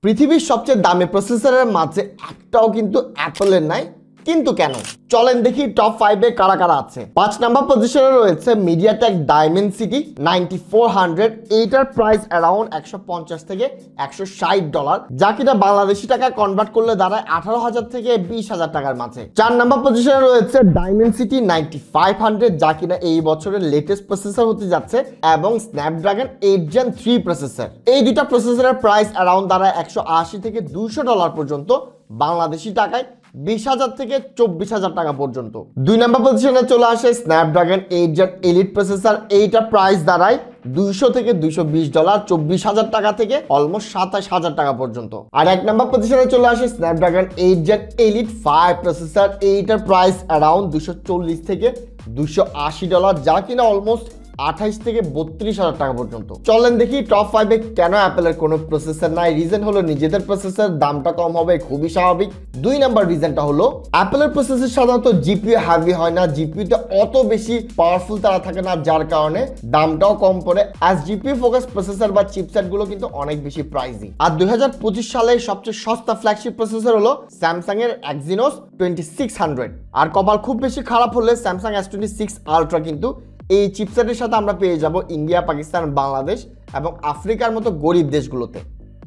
পৃথিবীর সবচেয়ে দামি প্রসেসরের মাঝে একটাও কিন্তু অ্যাপলের নাই, কিন্তু কেন? চলেন দেখি টপ 5-এ কারা কারা আছে। 5 নাম্বার পজিশনে রয়েছে মিডিয়াটেক ডাইমেনসিটি 9400। এইটার প্রাইস অ্যারাউন্ড $150 থেকে $160, যা কিনা বাংলাদেশি টাকা কনভার্ট করলে দাঁড়ায় 18,000 থেকে 20,000 টাকার মাঝে। 4 নাম্বার পজিশনে রয়েছে ডাইমেনসিটি 9500, যা কিনা এই বছরের লেটেস্ট প্রসেসর হতে যাচ্ছে এবং স্ন্যাপড্রাগন 8 Gen 3 প্রসেসর। এই দুইটা প্রসেসরের প্রাইস অ্যারাউন্ড দাঁড়ায় $180 থেকে $200 পর্যন্ত, বাংলাদেশি টাকায় 20,000 থেকে 24,000 টাকা পর্যন্ত। 2 নাম্বার পজিশনে চলে আসে স্ন্যাপড্রাগন 8 Gen এলিট প্রসেসর। এইটা প্রাইস দাঁড়ায় $200 থেকে $220, 24,000 টাকা থেকে অলমোস্ট 27,000 টাকা পর্যন্ত। আর 1 নাম্বার পজিশনে চলে আসে স্ন্যাপড্রাগন 8 Gen এলিট 5 প্রসেসর। এইটার প্রাইস অ্যারাউন্ড $240 থেকে $280, যা কিনা অলমোস্ট 28 থেকে 32,000 টাকা পর্যন্ত। চলেন দেখি টপ 5-এ কেন অ্যাপলের কোনো প্রসেসর নাই। রিজন হলো নিজেদের প্রসেসর দামটা কম হবে, খুবই স্বাভাবিক। 2 নাম্বার রিজনটা হলো অ্যাপলের প্রসেসর সাধারণত জিপিইউ হেভি হয় না, জিপিইউতে অত বেশি পাওয়ারফুল তারা থাকে না, যার কারণে দামটাও কম পড়ে। অ্যাজ জিপিইউ ফোকাস প্রসেসর বা চিপসেট গুলো কিন্তু অনেক বেশি প্রাইসি। আর 2025 সালে সবচেয়ে সস্তা ফ্ল্যাগশিপ প্রসেসর হলো স্যামসাং এর Exynos 2600। আর কপাল খুব বেশি খারাপ হলে স্যামসাং S26 আলট্রা কিন্তু এই চিপসেটের সাথে আমরা পেয়ে যাব ইন্ডিয়া, পাকিস্তান, বাংলাদেশ এবং আফ্রিকার মতো গরিব দেশগুলোতে।